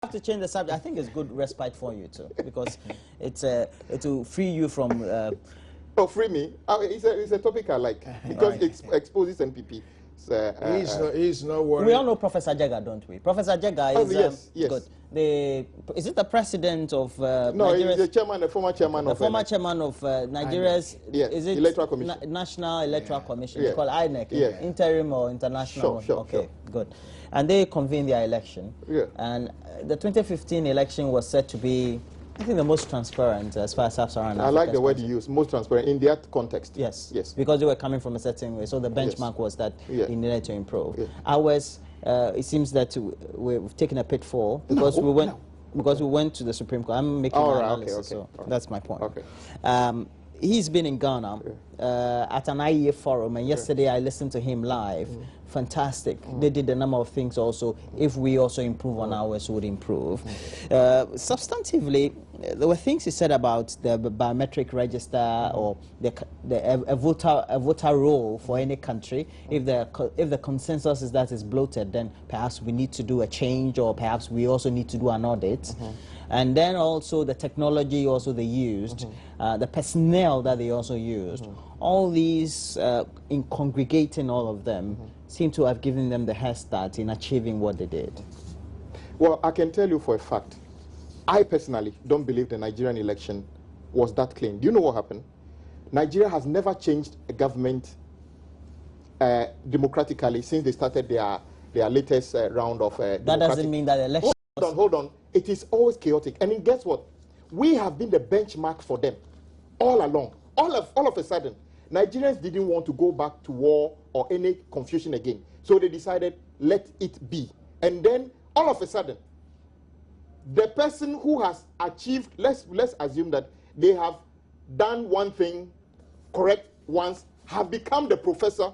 have to change the subject. I think it's good respite for you too, because it will free you from. Oh, free me! It's a topic I like because it exposes NPP. He's not worried. We all know Professor Jega, don't we? Professor Jega is yes. good. Is it the president of no, he's the chairman, the former chairman of Nigeria's is it Electoral Commission. National Electoral Commission. Yeah. It's called INEC. Yeah. Interim or international. Sure. Good. And they convened their election. Yeah. And the 2015 election was said to be, I think, the most transparent as far as Sub-Saharan Africa. I like the word you use, most transparent in that context. Yes. Yes. Because they were coming from a certain way. So the benchmark was that they needed to improve. Ours, it seems that we've taken a pitfall because we went to the Supreme Court. I'm making an analysis, so that's my point. Okay. He's been in Ghana at an IEA forum, and yesterday I listened to him live. Fantastic. They did a number of things also. If we also improve on ours, would improve. Substantively, there were things he said about the biometric register or a voter roll for any country. If the consensus is that it's bloated, then perhaps we need to do a change, or perhaps we also need to do an audit. And then also the technology also they used, the personnel that they also used. All these, in congregating all of them, seem to have given them the head start in achieving what they did. Well, I can tell you for a fact, I personally don't believe the Nigerian election was that clean. Do you know what happened? Nigeria has never changed a government democratically since they started their latest round of That doesn't mean that election... Hold on. It is always chaotic. And then guess what? We have been the benchmark for them all along. All of a sudden, Nigerians didn't want to go back to war or any confusion again. So they decided, let it be. And then, all of a sudden, the person who has achieved, let's assume that they have done one thing correct once, have become the professor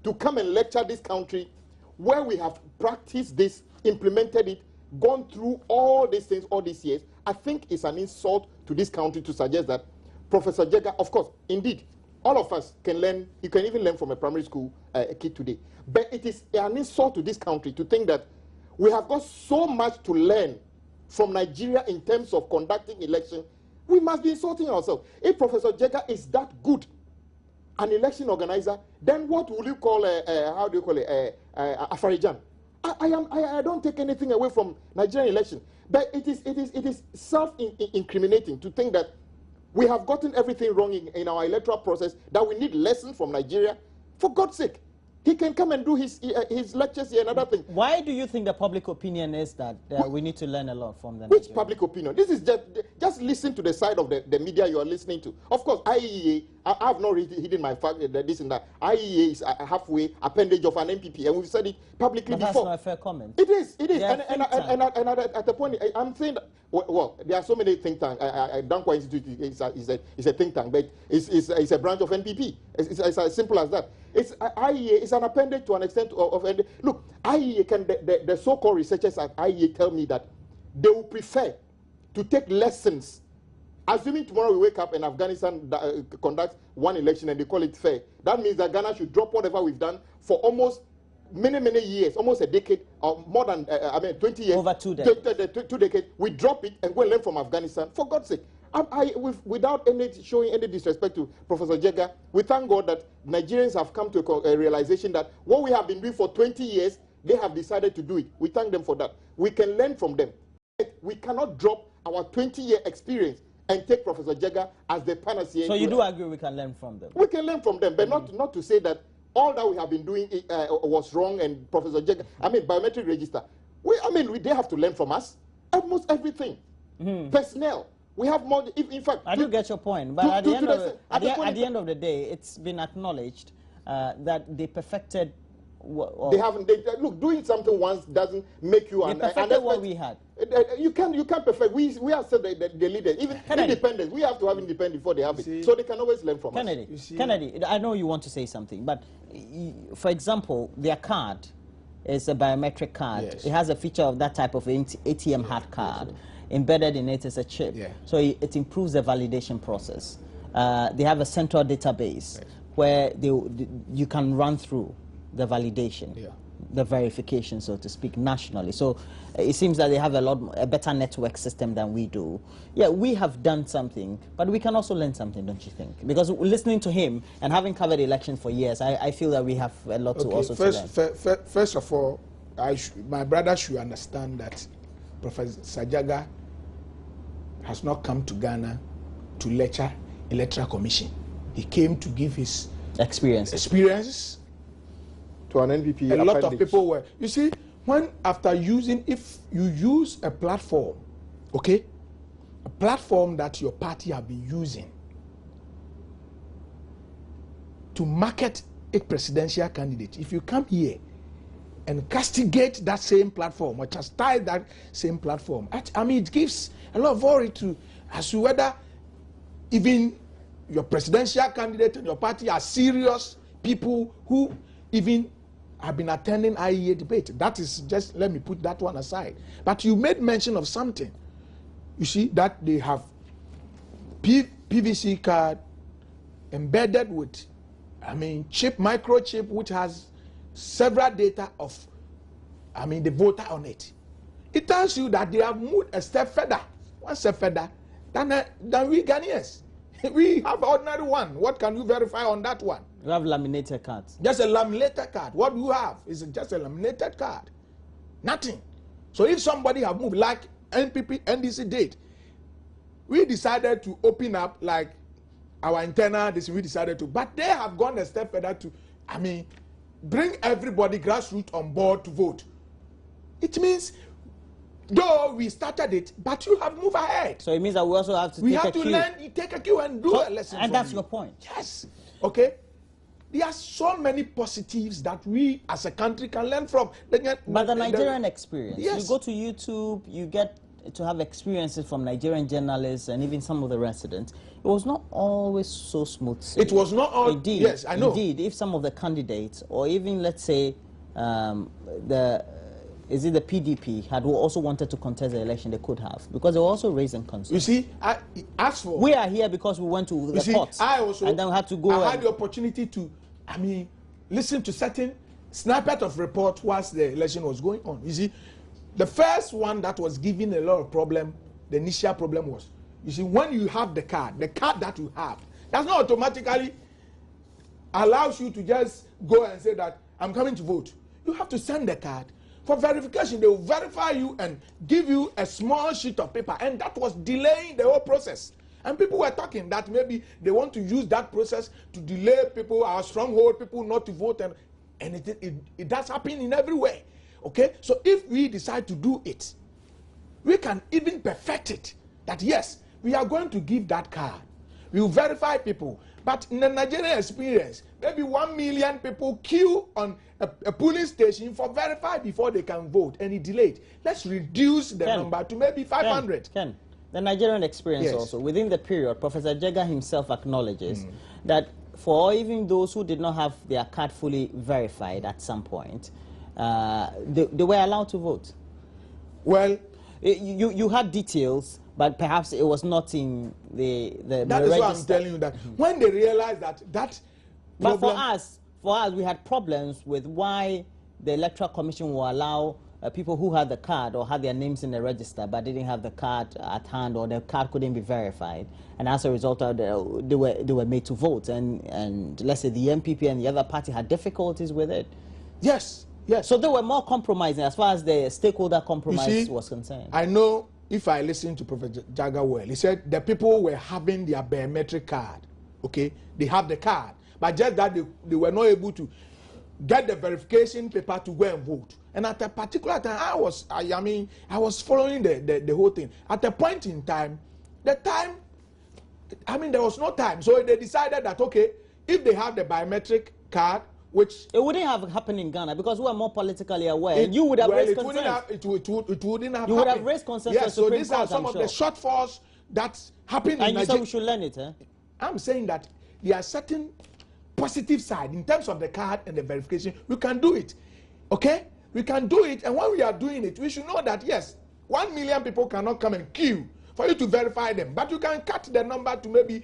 to come and lecture this country where we have practiced this, implemented it, gone through all these things all these years. I think it's an insult to this country to suggest that Professor Jega, of course, indeed, all of us can learn. You can even learn from a primary school kid today. But it is an insult to this country to think that we have got so much to learn from Nigeria in terms of conducting election. We must be insulting ourselves. If Professor Jega is that good an election organizer, then what will you call how do you call it, Afarijan? I don't take anything away from Nigerian election, but it is self-incriminating to think that we have gotten everything wrong in our electoral process, that we need lessons from Nigeria. For God's sake, he can come and do his lectures here and other thing. Why do you think the public opinion is that we need to learn a lot from them? Which public opinion? This is just listen to the side of the media you are listening to. Of course, IEA, I have not really hidden my fact that this and that. IEA is a halfway appendage of an MPP, and we've said it publicly before. That's not a fair comment. It is. And at the point, I'm saying that, well, there are so many think tanks. Dankwa Institute is a think tank, but it's a branch of NPP. It's as simple as that. IEA is an appendage to an extent of look, IEA the so-called researchers at IEA tell me that they will prefer to take lessons. Assuming tomorrow we wake up and Afghanistan conducts one election and they call it fair, that means that Ghana should drop whatever we've done for almost many years, almost a decade, or more than 20 years. Over 2 decades. 2 decades. We drop it and go and learn from Afghanistan. For God's sake. Without showing any disrespect to Professor Jega, we thank God that Nigerians have come to a realization that what we have been doing for 20 years, they have decided to do it. We thank them for that. We can learn from them. We cannot drop our 20-year experience and take Professor Jega as the panacea. So you do agree we can learn from them? We can learn from them, but not to say that all that we have been doing was wrong and Professor Jega, biometric register. They have to learn from us almost everything. Personnel. We have more. In fact, I do get your point, but at the end of the day, it's been acknowledged that they perfected. They haven't. Look, doing something once doesn't make you. They perfected what we had. You can't perfect. We are still the leaders. Even independence, we have to have independence before they have it. So they can always learn from us. Kennedy, I know you want to say something, but for example, their card is a biometric card. Yes. It has a feature of that type of ATM hard card. Embedded in it is a chip, so it improves the validation process. They have a central database where you can run through the validation. the verification, so to speak, nationally. So it seems that they have a better network system than we do. Yeah, we have done something, but we can also learn something, don't you think? Because listening to him and having covered elections for years, I feel that we have a lot to also learn. First of all, my brother should understand that Professor Sajaga has not come to Ghana to lecture Electoral Commission. He came to give his experience to an NPP. A lot of people were, you see, if you use a platform, okay, a platform that your party have been using to market a presidential candidate, if you come here and castigate that same platform or chastise that same platform, I mean, it gives a lot of worry as to whether even your presidential candidate and your party are serious people who even have been attending IEA debate. That is just, let me put that one aside. But you made mention of something. You see, that they have PVC card embedded with, I mean, microchip, which has several data of, I mean, the voter on it. It tells you that they have moved a step further, one step further, than we Ghanaians. We have ordinary one. What can you verify on that one? You have laminated cards. Just a laminated card. What you have is just a laminated card. Nothing. So if somebody have moved, like NPP, NDC did, we decided to open up like our internal, we decided to, but they have gone a step further to, I mean, bring everybody grassroots on board to vote. It means, though we started it, but you have moved ahead. So it means that we also have to take a cue and do a lesson. And that's your point. Yes. Okay. There are so many positives that we as a country can learn from. But the Nigerian experience, yes. You go to YouTube, you get to have experiences from Nigerian journalists and even some of the residents. It was not always so smooth. It was not all. Indeed, yes, I know. Indeed, if some of the candidates, or even let's say the PDP had also wanted to contest the election, they could have, because they were also raising concerns. You see, as for we are here because we went to the courts, and then we had to go. I had the opportunity to, I mean, listen to certain snippet of report whilst the election was going on. You see, the first one that was giving a lot of problem, the initial problem was, you see, when you have the card that you have, that's not automatically allows you to just go and say that I'm coming to vote. You have to send the card. For verification, they will verify you and give you a small sheet of paper, and that was delaying the whole process. And people were talking that maybe they want to use that process to delay people, our stronghold people not to vote, and it does happen in every way. Okay, so if we decide to do it, we can even perfect it. That yes, we are going to give that card. We will verify people. But in the Nigerian experience, maybe 1 million people queue on a polling station for verify before they can vote, and it delayed. Let's reduce the number to maybe 500. Ken, the Nigerian experience yes. also, within the period, Professor Jega himself acknowledges that for even those who did not have their card fully verified at some point, they were allowed to vote. Well, you had details, but perhaps it was not in the that is why I'm telling you that when they realized that but for us we had problems with why the Electoral Commission will allow people who had the card or had their names in the register but didn't have the card at hand, or the card couldn't be verified, and as a result they were made to vote, and let's say the MPP and the other party had difficulties with it. Yes. So they were more compromising as far as the stakeholder compromise was concerned. I know, if I listen to Professor Jagger well, he said the people were having their biometric card. Okay, they have the card, but just that they were not able to get the verification paper to go and vote. And at a particular time, I was following the whole thing. At a point in time, there was no time. So they decided that, okay, if they have the biometric card, which it wouldn't have happened in Ghana because we are more politically aware. You would have raised concerns. It wouldn't have. You would have raised concerns. Yes, so these are some of the shortfalls that happen in Nigeria. And you said we should learn it, eh? I'm saying that there are certain positive side in terms of the card and the verification. We can do it, okay? We can do it, and when we are doing it, we should know that yes, 1 million people cannot come and queue for you to verify them, but you can cut the number to maybe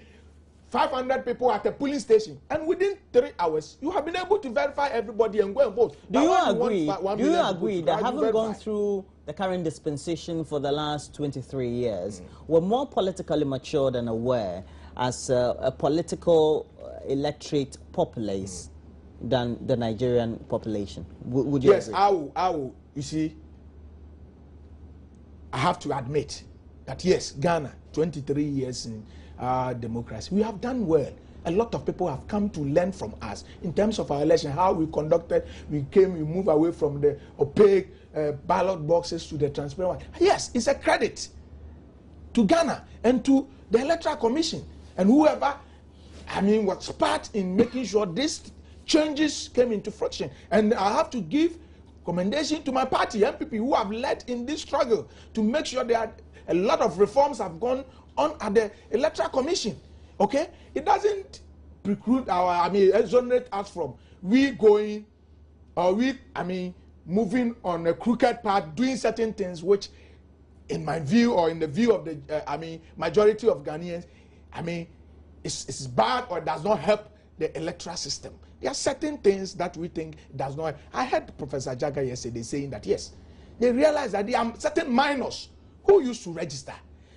500 people at a polling station, and within 3 hours, you have been able to verify everybody and go and vote. Do you agree that having gone through the current dispensation for the last 23 years, we're more politically mature and aware as a political electorate populace than the Nigerian population? Would you agree? Yes, I will. You see, I have to admit that yes, Ghana, 23 years in democracy, we have done well. A lot of people have come to learn from us in terms of our election, how we conducted. We moved away from the opaque ballot boxes to the transparent one. Yes, it's a credit to Ghana and to the Electoral Commission and whoever, was part in making sure these changes came into fruition. And I have to give commendation to my party, MPP, who have led in this struggle to make sure that a lot of reforms have gone on at the Electoral Commission. Okay, it doesn't preclude exonerate us from moving on a crooked path, doing certain things which, in my view or in the view of the majority of Ghanaians, it's bad or does not help the electoral system. There are certain things that we think does not. I heard Professor Jaga yesterday saying that yes, they realize that there are certain minors who used to register.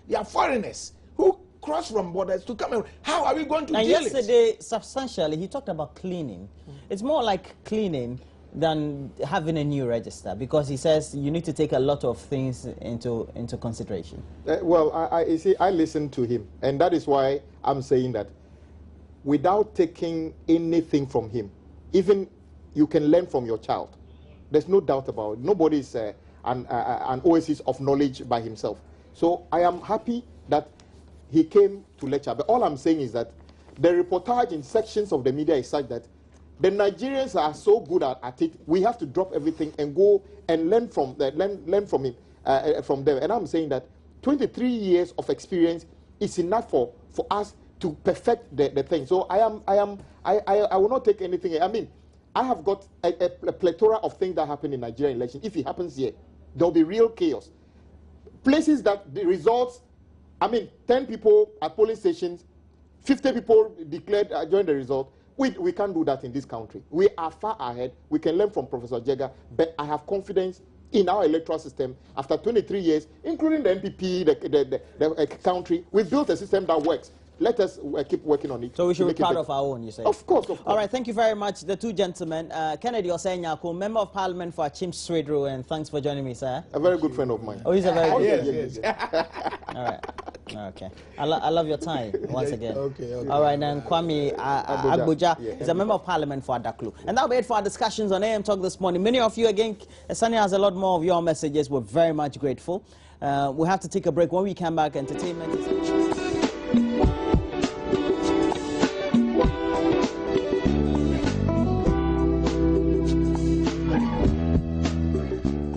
There are foreigners who cross from borders to come. How are we going to deal with it? Yesterday, substantially, he talked about cleaning. It's more like cleaning than having a new register, because he says you need to take a lot of things into consideration. You see, I listened to him, and that is why I'm saying that without taking anything from him, even you can learn from your child. There's no doubt about it. Nobody is an oasis of knowledge by himself. So I am happy that he came to lecture. But all I'm saying is that the reportage in sections of the media is such that the Nigerians are so good at it, we have to drop everything and go and learn from from him, from them. And I'm saying that 23 years of experience is enough for us to perfect the thing. So I will not take anything. I have got a plethora of things that happen in Nigerian election. If it happens here, there'll be real chaos. Places that the results, 10 people at polling stations, 50 people declared during the result. We can't do that in this country. We are far ahead. We can learn from Professor Jega, but I have confidence in our electoral system. After 23 years, including the NPP, the country, we've built a system that works. Let us keep working on it. So we should be proud of our own, you say? Of course, of course. All right, thank you very much, the two gentlemen. Kennedy Osenyako, Member of Parliament for Achim Swedru, and thanks for joining me, sir. A very good friend of mine. Oh, he's a very good yes. All right. Okay. I love your time once again. Okay. All right, then Kwame Agboja is a Member of Parliament for Adaklu. And that'll be it for our discussions on AM Talk this morning. Many of you, again, Sunny has a lot more of your messages. We're very much grateful. We'll have to take a break. When we come back, entertainment is...